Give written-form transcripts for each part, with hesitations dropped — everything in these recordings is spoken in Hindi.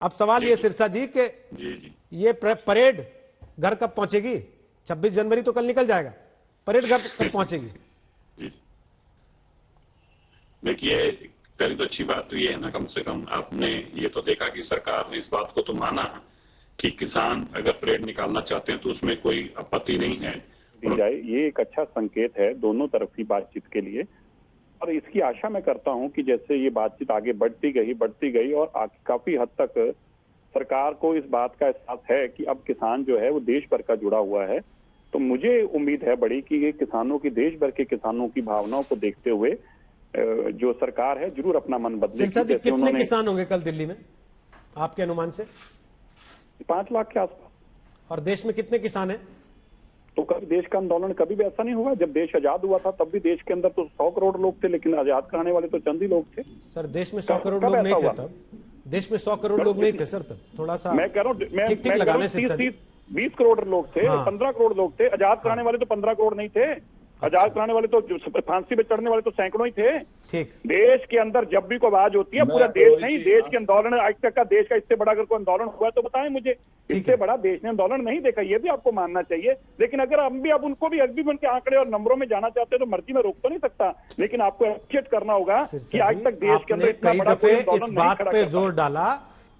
अब सवाल ये सिरसा जी के ये परेड घर कब पहुंचेगी? 26 जनवरी तो कल निकल जाएगा, परेड घर कब पहुंचेगी? देखिए, पहले तो अच्छी बात तो ये है ना, कम से कम आपने ये तो देखा कि सरकार ने इस बात को तो माना कि किसान अगर परेड निकालना चाहते हैं तो उसमें कोई आपत्ति नहीं है। ये एक अच्छा संकेत है दोनों तरफ की बातचीत के लिए, और इसकी आशा मैं करता हूं कि जैसे ये बातचीत आगे बढ़ती गई और काफी हद तक सरकार को इस बात का एहसास है कि अब किसान जो है वो देश भर का जुड़ा हुआ है, तो मुझे उम्मीद है बड़ी कि ये किसानों की, देश भर के किसानों की भावनाओं को देखते हुए जो सरकार है जरूर अपना मन बदलेगी। कितने किसान होंगे कल दिल्ली में आपके अनुमान से? 5 लाख के आसपास। और देश में कितने किसान हैं? तो कभी देश का आंदोलन कभी भी ऐसा नहीं हुआ। जब देश आजाद हुआ था तब भी देश के अंदर तो 100 करोड़ लोग थे, लेकिन आजाद कराने वाले तो चंद ही लोग थे। सर देश में 100 करोड़ लोग नहीं थे तब, देश में 100 करोड़ लोग नहीं थे सर तब, थोड़ा सा मैं कह रहा हूँ, ठीक लगाने से 20 करोड़ लोग थे, 15 करोड़ लोग थे। आजाद कराने वाले तो 15 करोड़ नहीं थे, आजाद कराने वाले तो फांसी पे चढ़ने वाले तो सैकड़ों ही थे। ठीक, देश के अंदर जब भी कोई आवाज होती है, पूरा देश नहीं, देश के आंदोलन आज तक का देश का इससे बड़ा अगर कोई आंदोलन हुआ तो बताएं मुझे। इससे बड़ा देश ने आंदोलन नहीं देखा, ये भी आपको मानना चाहिए। लेकिन अगर हम भी अब उनको भी अभी उनके आंकड़े और नंबरों में जाना चाहते हैं तो मर्जी में रोक तो नहीं सकता, लेकिन आपको अप्रिशिएट करना होगा कि आज तक देश के अंदर इतना बड़ा कोई इस बात पे जोर डाला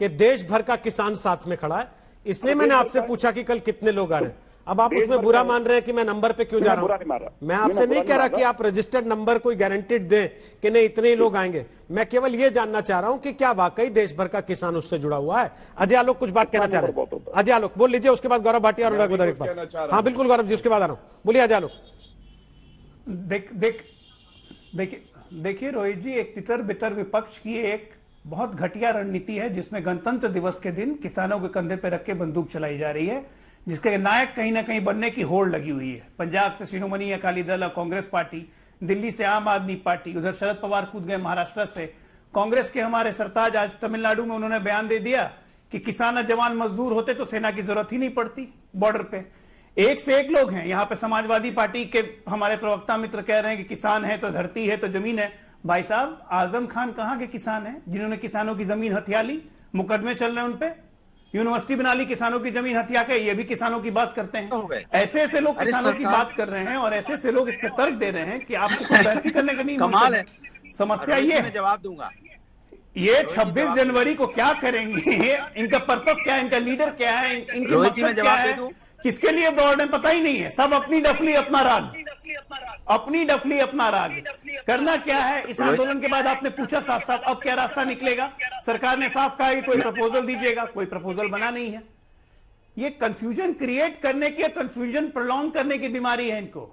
कि देश भर का किसान साथ में खड़ा है, इसलिए मैंने आपसे पूछा कि कल कितने लोग आ रहे हैं। अब आप उसमें बुरा मान रहे हैं कि मैं नंबर पे क्यों जा रहा हूं? मैं आपसे नहीं कह रहा कि आप रजिस्टर्ड नंबर कोई गारंटीड दें कि नहीं इतने ही लोग आएंगे। मैं केवल ये जानना चाह रहा हूं कि क्या वाकई देश भर का किसान उससे जुड़ा हुआ है। अजय आलोक कुछ बात कहना चाह रहे हैं। अजय आलोक बोल लीजिए, उसके बाद गौरव भाटिया और अनुराग बदौरिया के पास। हाँ बिल्कुल गौरव जी, उसके बाद आ रहा हूं, बोलिए अजय आलोक। देखिए रोहित जी, एक तितर बितर विपक्ष की एक बहुत घटिया रणनीति है जिसमें गणतंत्र दिवस के दिन किसानों के कंधे पर रख के बंदूक चलाई जा रही है, जिसके नायक कहीं ना कहीं बनने की होड़ लगी हुई है। पंजाब से शिरोमणि अकाली दल और कांग्रेस पार्टी, दिल्ली से आम आदमी पार्टी, उधर शरद पवार कूद गए महाराष्ट्र से। कांग्रेस के हमारे सरताज आज तमिलनाडु में उन्होंने बयान दे दिया कि किसान जवान मजदूर होते तो सेना की जरूरत ही नहीं पड़ती बॉर्डर पे। एक से एक लोग हैं यहाँ पे। समाजवादी पार्टी के हमारे प्रवक्ता मित्र कह रहे हैं कि किसान है तो धरती है तो जमीन है। भाई साहब, आजम खान कहाँ के किसान हैं जिन्होंने किसानों की जमीन हथिया ली? मुकदमे चल रहे हैं उनपे, यूनिवर्सिटी बना ली किसानों की जमीन हथिया के, ये भी किसानों की बात करते हैं। ऐसे ऐसे लोग किसानों की बात कर रहे हैं और ऐसे ऐसे लोग इस पे तर्क दे रहे हैं कि आपको कोई बहस करने का नहीं। कमाल है। समस्या ये है, जवाब दूंगा, ये 26 जनवरी को क्या करेंगे, इनका पर्पस क्या है, इनका लीडर क्या है, इनकी मकसद क्या है, किसके लिए दौड़ रहे पता ही नहीं है। सब अपनी डफली अपना राग, अपनी डफली अपना राग करना क्या है। इस आंदोलन के बाद आपने पूछा साफ साफ अब क्या रास्ता निकलेगा? सरकार ने साफ कहा कि कोई प्रपोजल दीजिएगा, कोई प्रपोजल बना नहीं है। ये कंफ्यूजन क्रिएट करने की, कंफ्यूजन प्रोलॉन्ग करने की बीमारी है इनको।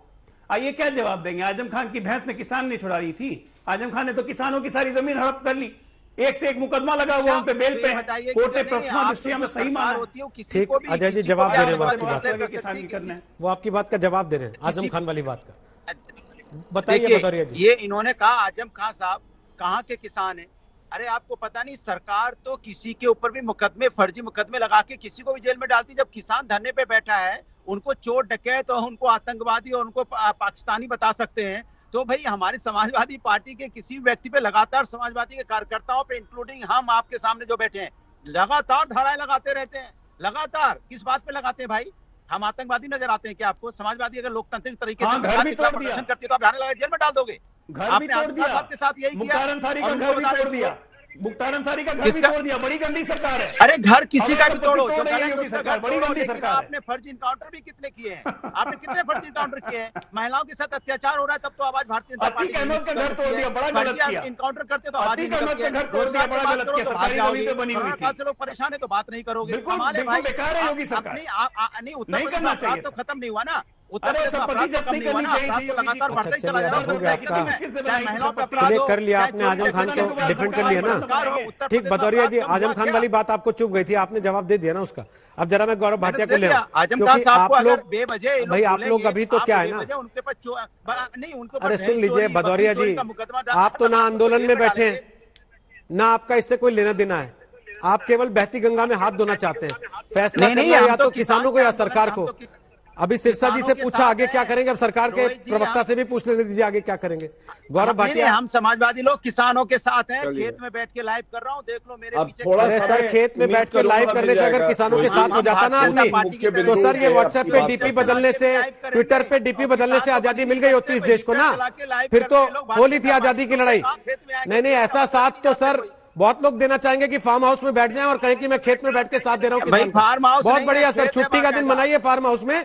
आइए क्या जवाब देंगे? आजम खान की भैंस ने किसान नहीं छुड़ा रही थी, आजम खान ने तो किसानों की सारी जमीन हड़प कर ली। एक से एक मुकदमा लगा हुआ उन पे, बेल पे, कोर्ट ने प्रथमा दृष्टिया में सही माना। ठीक, अजय जी जवाब दे रहे हैं, आपकी बात किसान की करना है, वो आपकी बात का जवाब दे रहे हैं आजम खान वाली बात का। बताइए बदौरिया जी। ये इन्होंने कहा आजम खान साहब कहाँ के किसान हैं? अरे आपको पता नहीं, सरकार तो किसी के ऊपर भी मुकदमे, फर्जी मुकदमे लगा के किसी को भी जेल में डालती। जब किसान धरने पे बैठा है, उनको चोर डकैत और उनको आतंकवादी और उनको पाकिस्तानी बता सकते हैं, तो भाई हमारी समाजवादी पार्टी के किसी व्यक्ति पे लगातार, समाजवादी के कार्यकर्ताओं पे इंक्लूडिंग हम आपके सामने जो बैठे हैं, लगातार धाराएं लगाते रहते हैं। लगातार किस बात पे लगाते हैं भाई? हम आतंकवादी नजर आते हैं क्या आपको? समाजवादी अगर लोकतांत्रिक तरीके से सरकार के खिलाफ प्रदर्शन करती है तो आप धारा लगा जेल में डाल दोगे? आपने आपके साथ यही किया, मुख्तार का घर भी तोड़ दिया, मुख्तार अंसारी का घर भी तोड़ दिया। बड़ी गंदी सरकार है। अरे घर किसी का भी तोड़ो, सरकार बड़ी गंदी सरकार। आपने फर्जी इनकाउंटर भी कितने किए हैं? आपने कितने फर्जी इनकाउंटर किए हैं? महिलाओं के साथ अत्याचार हो रहा है तब तो आवाज भारतीय जनता पार्टी का घर तोड़ दिया, बड़ा गलत किया। इनकाउंटर करते तो आवाज घर तोड़ दिया, बड़ा गलत किया। सरकारी जमीन पे बनी हुई थी। से लोग परेशान है तो बात नहीं करोगे? बिल्कुल बेकार है योगी सरकार। नहीं, उत्तर प्रदेश तो खत्म नहीं हुआ ना। उत्तर प्रदेश लगातार बढ़ता ही चला जा रहा है। कर लिया आपने, आजम खान को डिफेंड कर लिया ना। ठीक बदौरिया जी, आजम खान वाली बात आपको चुप गई थी, आपने जवाब दे दिया ना उसका। अब जरा मैं गौरव भाटिया को ले क्योंकि आप लोग भाई, आप लोग अभी तो क्या है ना, अरे सुन लीजिए बदौरिया जी, आप तो ना आंदोलन में बैठे हैं, ना आपका इससे कोई लेना देना है। आप केवल बहती गंगा में हाथ धोना चाहते हैं। फैसला करना या तो किसानों को या सरकार को। अभी सिरसा जी से किसानों के पूछा साथ आगे क्या हैं। करेंगे, अब सरकार के रोहित जी, प्रवक्ता से भी पूछ लेने दीजिए आगे क्या करेंगे। गौरव नहीं, भाटिया, हम समाजवादी लोग किसानों के साथ हैं। चलिए। खेत में बैठ के लाइव कर रहा हूँ, देख लो मेरे अब पीछे। थोड़ा अरे समय सर, खेत में उम्मीद बैठ के करूंगा लाइव मिल करने से अगर जाएगा। किसानों के रोहित साथ जी, हो जाता ना आदमी, मुख्य तो बिंदु सर ये पे व्हाट्सएप आपकी पे बात डीपी है। बदलने से, ट्विटर पे डीपी बदलने से आजादी मिल गई होती इस देश को ना, फिर तो होली थी आजादी की लड़ाई। नहीं, ऐसा साथ तो सर बहुत लोग देना चाहेंगे कि फार्म हाउस में बैठ जाएं और कहें कि मैं खेत में बैठ के साथ दे रहा हूं भाई किसान को। फार्म हाउस बहुत नहीं है, बढ़िया सर, खेत में छुट्टी का दिन बाकायदा। मनाइए फार्म हाउस में।